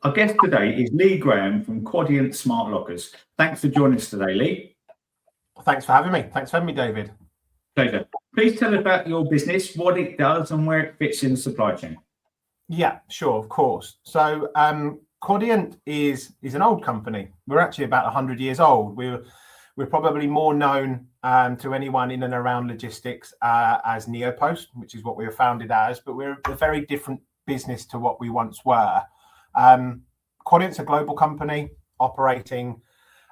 Our guest today is Lee Graham from Quadient Smart Lockers. Thanks for joining us today, Lee. Thanks for having me. Thanks for having me, David. Pleasure. Please tell us about your business, what it does and where it fits in the supply chain. Yeah, sure, of course. So Quadient is an old company. We're actually about 100 years old. We're probably more known to anyone in and around logistics as Neopost, which is what we were founded as, but we're a very different business to what we once were. Quadient's a global company operating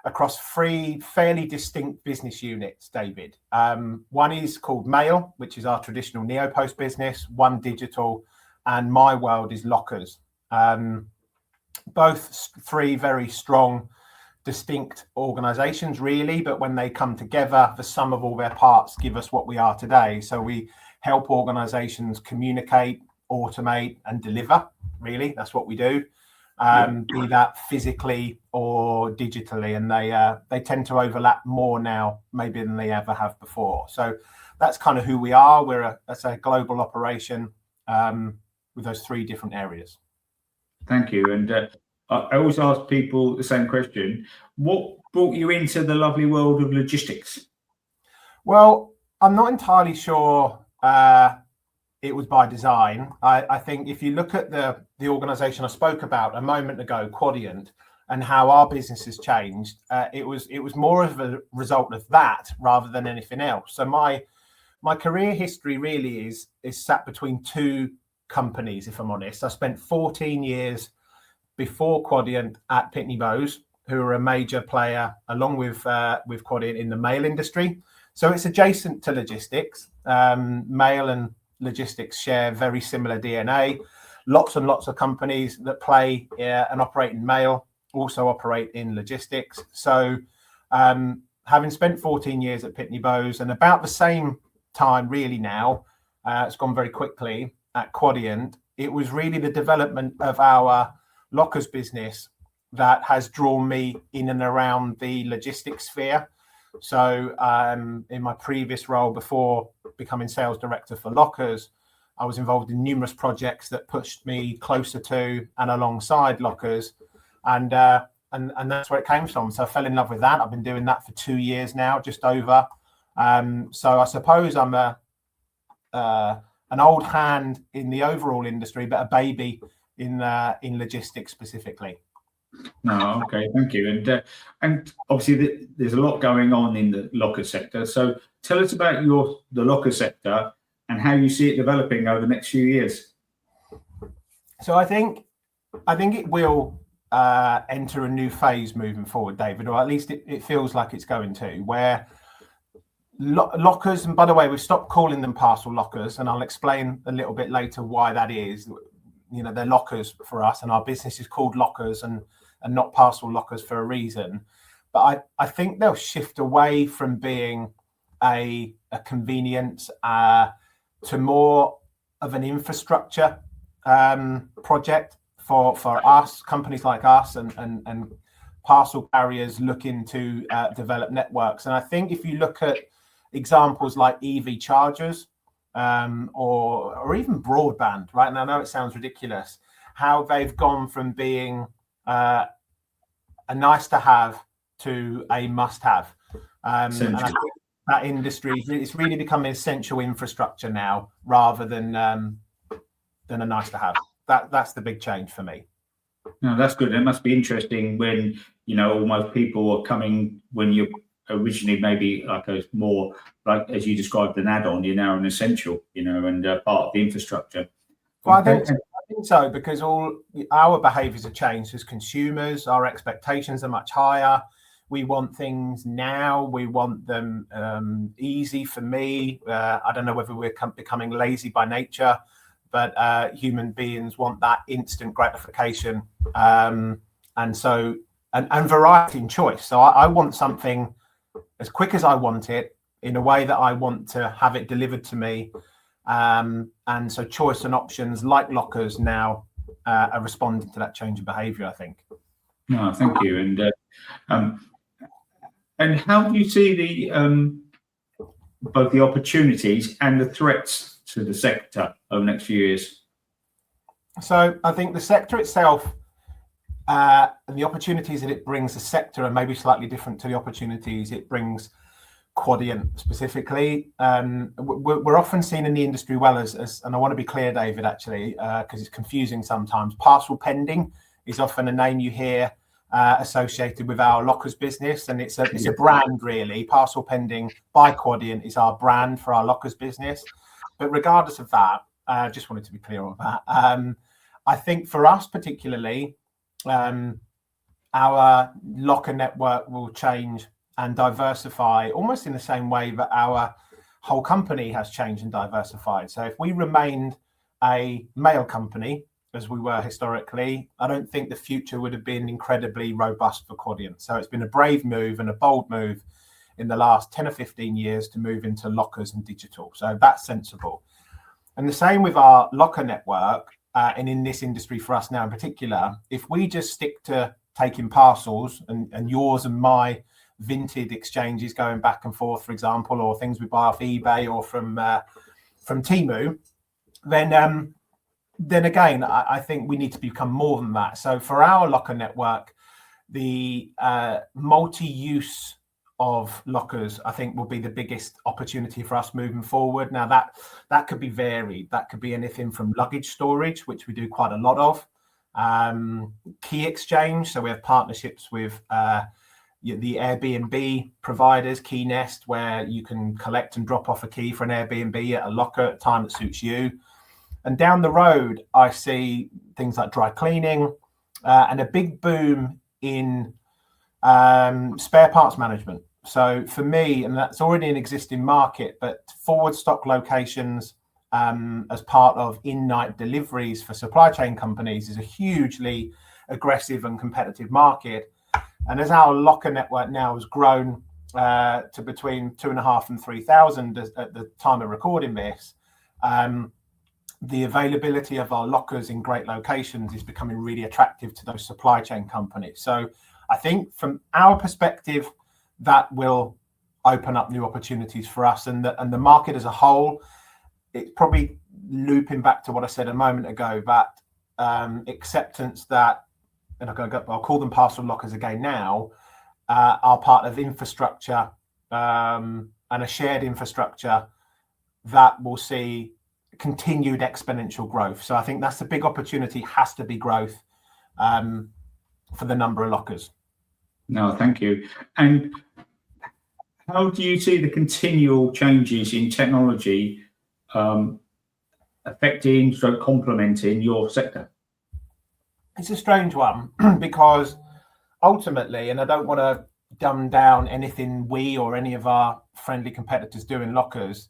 across three fairly distinct business units, David. One is called Mail, which is our traditional Neopost business, One Digital, and My World is Lockers. Both three very strong, distinct organizations, really, but when they come together, the sum of all their parts give us what we are today. So we help organizations communicate, automate, and deliver, really. That's what we do. Be that physically or digitally, and they tend to overlap more now maybe than they ever have before. So that's kind of who we are. We're a global operation with those three different areas. Thank you. And I always ask people the same question: what brought you into the lovely world of logistics? Well, I'm not entirely sure it was by design. I think if you look at the organization I spoke about a moment ago, Quadient, and how our business has changed, it was more of a result of that rather than anything else. So my career history really is sat between two companies, if I'm honest. I spent 14 years before Quadient at Pitney Bowes, who are a major player along with Quadient in the mail industry. So it's adjacent to logistics. Mail and logistics share very similar DNA. Lots and lots of companies that play and operate in mail also operate in logistics. So having spent 14 years at Pitney Bowes, and about the same time really now, it's gone very quickly at Quadient, it was really the development of our lockers business that has drawn me in and around the logistics sphere. So in my previous role before becoming sales director for lockers, I was involved in numerous projects that pushed me closer to and alongside lockers, and that's where it came from. So I fell in love with that. I've been doing that for 2 years now, just over. So I suppose I'm an old hand in the overall industry, but a baby in logistics specifically. No, okay, thank you. And obviously there's a lot going on in the locker sector. So tell us about the locker sector and how you see it developing over the next few years. So I think it will enter a new phase moving forward, David, or at least it feels like it's going to, where lockers, and by the way, we've stopped calling them parcel lockers, and I'll explain a little bit later why that is. You know, they're lockers for us, and our business is called Lockers and not parcel lockers for a reason. But I think they'll shift away from being a convenience to more of an infrastructure project for us, companies like us, and parcel carriers looking to develop networks. And I think if you look at examples like EV chargers, or even broadband, right? And I know it sounds ridiculous, how they've gone from being a nice to have to a must have. And I think that industry, it's really becoming essential infrastructure now rather than a nice to have. That's the big change for me. No, that's good. It must be interesting when, almost people are coming when you're originally maybe like a more, like as you described, an add-on, you're now an essential, and part of the infrastructure. Well, I think so, because all our behaviours have changed as consumers. Our expectations are much higher. We want things now. We want them easy. For me, I don't know whether we're becoming lazy by nature, but human beings want that instant gratification, and variety and choice. So I want something as quick as I want it, in a way that I want to have it delivered to me. And so choice and options like lockers now are responding to that change of behaviour, I think. No, thank you. And how do you see both the opportunities and the threats to the sector over the next few years? So I think the sector itself And the opportunities that it brings the sector are maybe slightly different to the opportunities it brings Quadient specifically. We're often seen in the industry as and I want to be clear, David, actually, because it's confusing sometimes. Parcel pending is often a name you hear associated with our lockers business, and it's a brand really. Parcel pending by Quadient is our brand for our lockers business. But regardless of that, I just wanted to be clear on that. I think for us particularly, our locker network will change and diversify almost in the same way that our whole company has changed and diversified. So if we remained a mail company, as we were historically, I don't think the future would have been incredibly robust for Quadient. So it's been a brave move and a bold move in the last 10 or 15 years to move into lockers and digital. So that's sensible. And the same with our locker network, and in this industry for us now in particular, if we just stick to taking parcels and yours and my vinted exchanges going back and forth, for example, or things we buy off eBay or from Temu, then again, I think we need to become more than that. So for our locker network, the multi-use of lockers, I think, will be the biggest opportunity for us moving forward. Now that could be varied. That could be anything from luggage storage, which we do quite a lot of, key exchange. So we have partnerships with the Airbnb providers, Key Nest, where you can collect and drop off a key for an Airbnb at a locker at a time that suits you. And down the road, I see things like dry cleaning and a big boom in spare parts management. So for me, and that's already an existing market, but forward stock locations as part of in-night deliveries for supply chain companies is a hugely aggressive and competitive market. And as our locker network now has grown to between 2,500 and 3,000 at the time of recording this, the availability of our lockers in great locations is becoming really attractive to those supply chain companies. So I think from our perspective, that will open up new opportunities for us, and the market as a whole. It's probably looping back to what I said a moment ago, that acceptance that, and I'll call them parcel lockers again now, are part of infrastructure and a shared infrastructure that will see continued exponential growth. So I think that's the big opportunity, has to be growth for the number of lockers. No, thank you. And how do you see the continual changes in technology affecting, so complementing your sector? It's a strange one because ultimately, and I don't want to dumb down anything we or any of our friendly competitors do in lockers,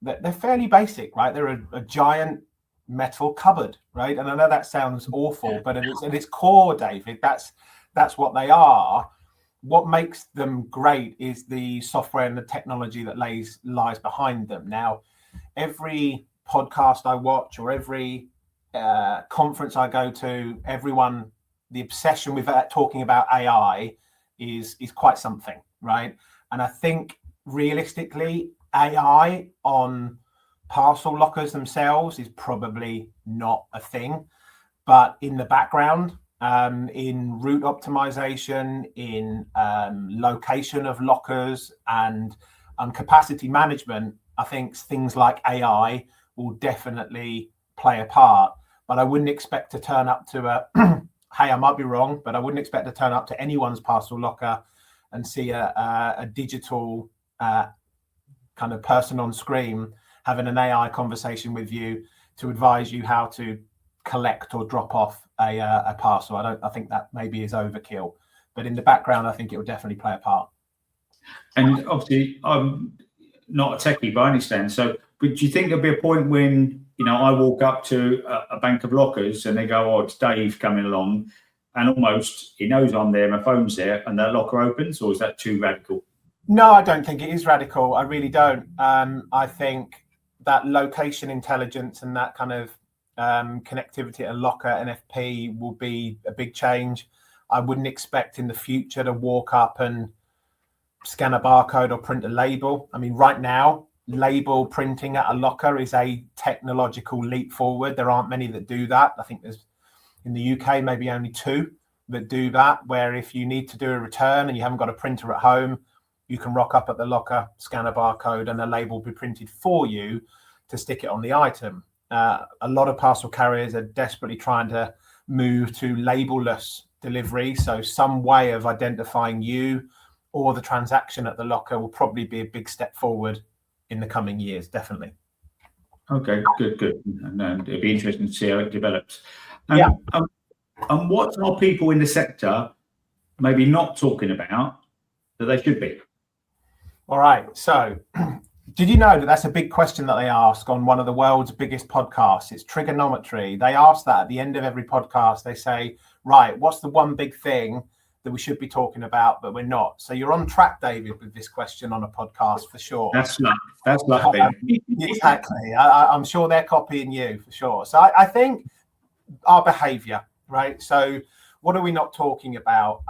they're fairly basic, right? They're a giant metal cupboard, right? And I know that sounds awful, but at its core, David, that's what they are. What makes them great is the software and the technology that lies behind them. Now, every podcast I watch or every conference I go to, everyone, the obsession with that, talking about AI is quite something, right? And I think realistically, AI on parcel lockers themselves is probably not a thing, but in the background, in route optimization, in location of lockers and capacity management, I think things like AI will definitely play a part. But I wouldn't expect to turn up to hey, I might be wrong, but I wouldn't expect to turn up to anyone's parcel locker and see a digital kind of person on screen having an AI conversation with you to advise you how to collect or drop off a parcel. I think that maybe is overkill, but in the background, I think it will definitely play a part. And obviously, I'm not a techie by any stand. So, but do you think there'll be a point when, I walk up to a bank of lockers and they go, "Oh, it's Dave coming along," and almost he knows I'm there, my phone's there, and that locker opens, or is that too radical? No, I don't think it is radical. I really don't. I think that location intelligence and that kind of connectivity at a locker, NFP, will be a big change. I wouldn't expect in the future to walk up and scan a barcode or print a label. I mean, right now, label printing at a locker is a technological leap forward. There aren't many that do that. I think there's, in the UK, maybe only 2 that do that, where if you need to do a return and you haven't got a printer at home, you can rock up at the locker, scan a barcode, and a label will be printed for you to stick it on the item. A lot of parcel carriers are desperately trying to move to labelless delivery. So some way of identifying you or the transaction at the locker will probably be a big step forward in the coming years, definitely. Okay, good. And it'll be interesting to see how it develops. And what are people in the sector maybe not talking about that they should be? All right. So did you know that that's a big question that they ask on one of the world's biggest podcasts? It's trigonometry. They ask that at the end of every podcast. They say, right, what's the one big thing that we should be talking about, but we're not? So you're on track, David, with this question on a podcast for sure. That's luck. Exactly. I'm sure they're copying you for sure. So I think our behavior, right? So what are we not talking about?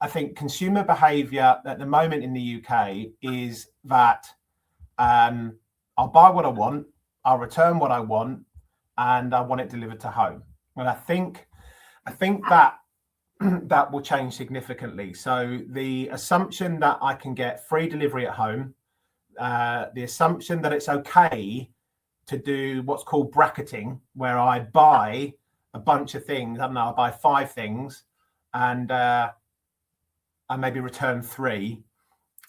I think consumer behavior at the moment in the UK is that I'll buy what I want, I'll return what I want, and I want it delivered to home. And I think that that will change significantly. So the assumption that I can get free delivery at home, the assumption that it's okay to do what's called bracketing, where I buy a bunch of things. I don't know, I buy 5 things and I maybe return 3.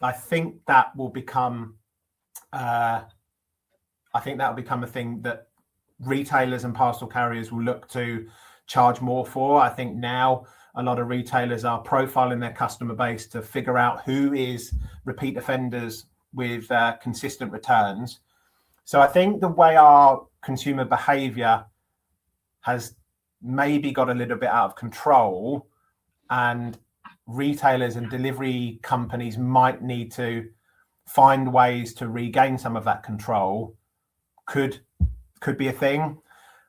I think that will become a thing that retailers and parcel carriers will look to charge more for. I think now a lot of retailers are profiling their customer base to figure out who is repeat offenders with consistent returns. So I think the way our consumer behavior has maybe got a little bit out of control, and retailers and delivery companies might need to find ways to regain some of that control, could be a thing.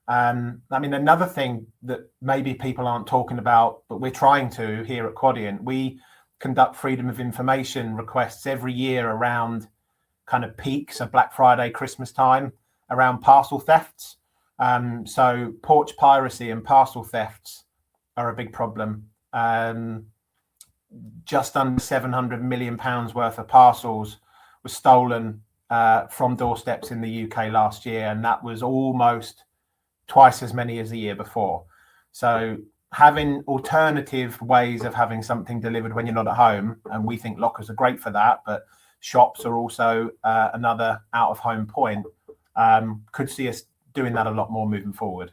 I mean, another thing that maybe people aren't talking about, but we're trying to here at Quadient, we conduct freedom of information requests every year around kind of peaks of Black Friday, Christmas time, around parcel thefts. So porch piracy and parcel thefts are a big problem. Just under £700 million worth of parcels was stolen from doorsteps in the UK last year, and that was almost twice as many as the year before. So having alternative ways of having something delivered when you're not at home, and we think lockers are great for that, but shops are also another out-of-home point, could see us doing that a lot more moving forward.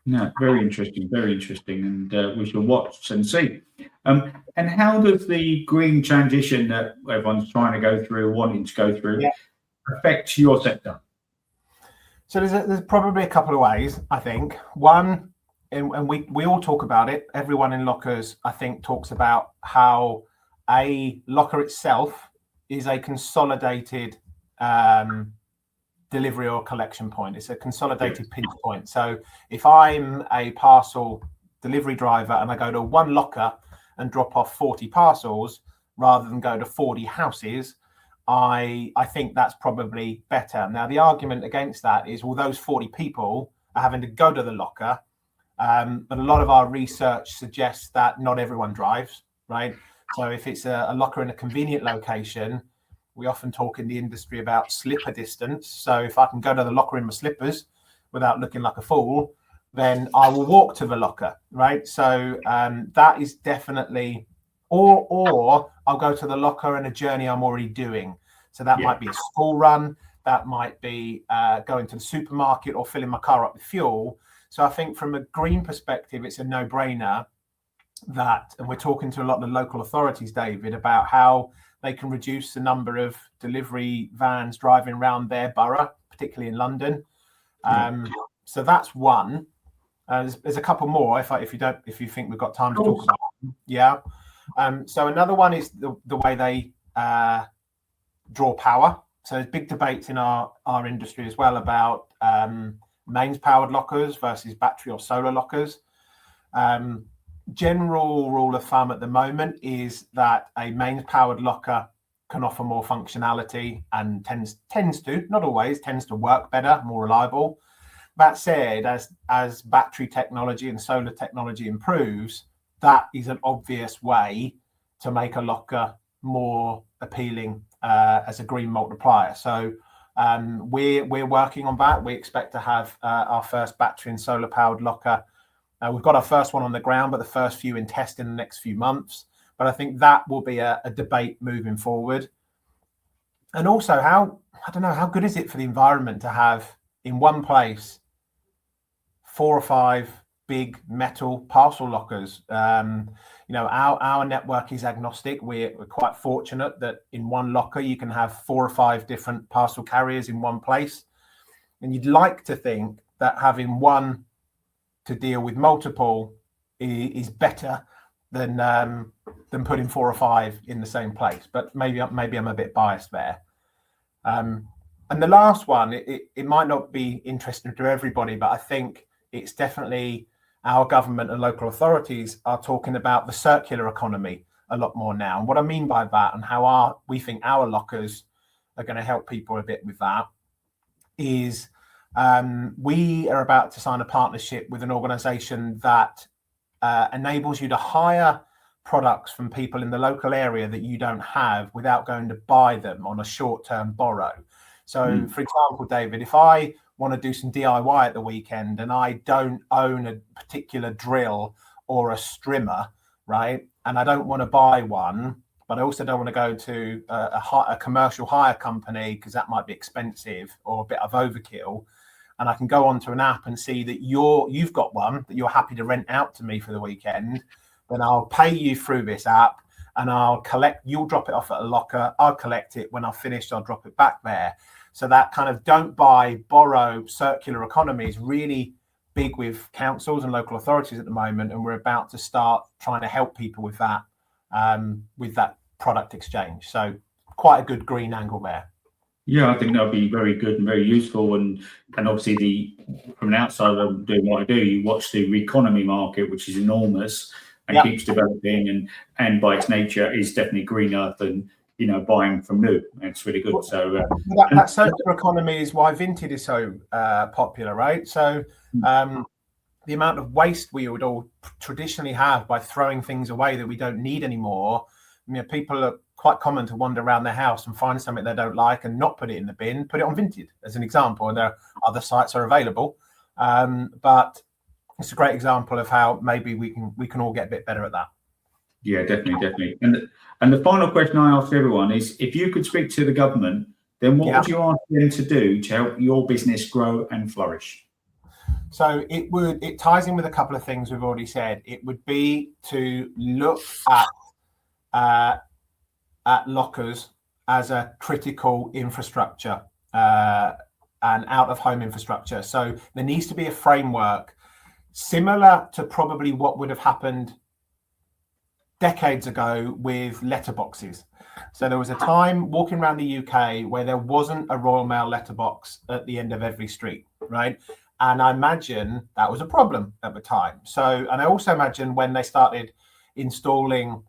Yeah, very interesting, and we shall watch and see. And how does the green transition that everyone's trying to go through, wanting to go through, affect your sector? So there's probably a couple of ways, I think. One, and we all talk about it, everyone in lockers, I think, talks about how a locker itself is a consolidated delivery or collection point. It's a consolidated pinch point. So if I'm a parcel delivery driver and I go to one locker and drop off 40 parcels rather than go to 40 houses, I think that's probably better. Now, the argument against that is, well, those 40 people are having to go to the locker. But a lot of our research suggests that not everyone drives, right? So if it's a locker in a convenient location, we often talk in the industry about slipper distance. So if I can go to the locker in my slippers without looking like a fool, then I will walk to the locker, right? So that is definitely, or I'll go to the locker in a journey I'm already doing. So that might be a school run, that might be going to the supermarket or filling my car up with fuel. So I think from a green perspective, it's a no-brainer that, and we're talking to a lot of the local authorities, David, about how they can reduce the number of delivery vans driving around their borough, particularly in London. So that's one. There's a couple more if you think we've got time to talk about them. Yeah. So another one is the way they draw power. So there's big debates in our industry as well about mains powered lockers versus battery or solar lockers. General rule of thumb at the moment is that a mains powered locker can offer more functionality and tends to, not always, tends to work better, more reliable. That said, as battery technology and solar technology improves, that is an obvious way to make a locker more appealing as a green multiplier. So we're working on that. We expect to have our first battery and solar powered locker. We've got our first one on the ground, but the first few in test in the next few months. But I think that will be a debate moving forward. And also, how good is it for the environment to have in one place 4 or 5 big metal parcel lockers? Our network is agnostic. We're quite fortunate that in one locker you can have 4 or 5 different parcel carriers in one place. And you'd like to think that having one to deal with multiple is better than putting 4 or 5 in the same place. But maybe I'm a bit biased there. And the last one, it might not be interesting to everybody, but I think it's definitely our government and local authorities are talking about the circular economy a lot more now. And what I mean by that, and how we think our lockers are going to help people a bit with that, is we are about to sign a partnership with an organization that enables you to hire products from people in the local area that you don't have without going to buy them on a short-term borrow. So, for example, David, if I want to do some DIY at the weekend and I don't own a particular drill or a strimmer, right, and I don't want to buy one, but I also don't want to go to a commercial hire company because that might be expensive or a bit of overkill, and I can go onto an app and see that you've got one that you're happy to rent out to me for the weekend, then I'll pay you through this app and you'll drop it off at a locker, I'll collect it, when I've finished I'll drop it back there. So that kind of don't buy, borrow circular economy is really big with councils and local authorities at the moment, and we're about to start trying to help people with that product exchange. So quite a good green angle there. Yeah, I think that'll be very good and very useful. And obviously, from an outsider doing what I do, you watch the economy market, which is enormous and keeps developing, and by its nature is definitely greener than buying from new. It's really good. So that circular economy is why Vinted is so popular, right? So the amount of waste we would all traditionally have by throwing things away that we don't need anymore. People are quite common to wander around their house and find something they don't like and not put it in the bin, put it on Vinted as an example, and there are other sites are available. But it's a great example of how maybe we can all get a bit better at that. Yeah, definitely. And the final question I ask everyone is, if you could speak to the government, then what would you ask them to do to help your business grow and flourish? So it ties in with a couple of things we've already said. It would be to look at lockers as a critical infrastructure and out-of-home infrastructure. So there needs to be a framework similar to probably what would have happened decades ago with letterboxes. So there was a time walking around the UK where there wasn't a Royal Mail letterbox at the end of every street, right? And I imagine that was a problem at the time. So, and I also imagine when they started installing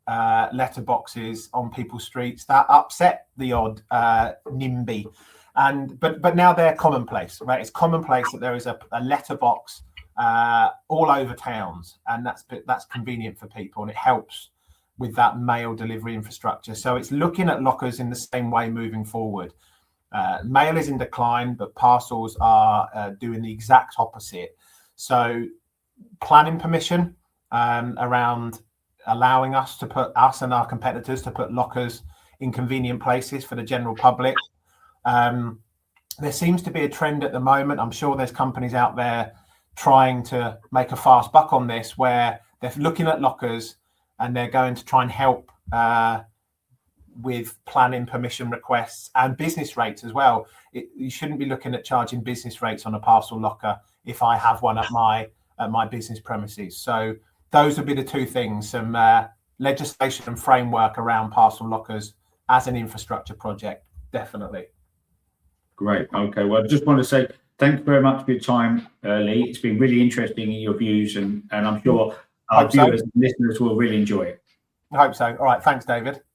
letterboxes on people's streets, that upset the odd NIMBY. But now they're commonplace, right? It's commonplace that there is a letterbox all over towns, and that's convenient for people, and it helps with that mail delivery infrastructure. So it's looking at lockers in the same way moving forward. Mail is in decline, but parcels are doing the exact opposite. So planning permission around allowing us and our competitors to put lockers in convenient places for the general public. There seems to be a trend at the moment. I'm sure there's companies out there trying to make a fast buck on this, where they're looking at lockers and they're going to try and help with planning permission requests and business rates as well. You shouldn't be looking at charging business rates on a parcel locker if I have one at my business premises. So those would be the two things: some legislation and framework around parcel lockers as an infrastructure project, definitely. Great. Okay. Well, I just want to say thanks very much for your time, Lee. It's been really interesting in your views, and I'm sure our viewers and listeners will really enjoy it. I hope so. All right. Thanks, David.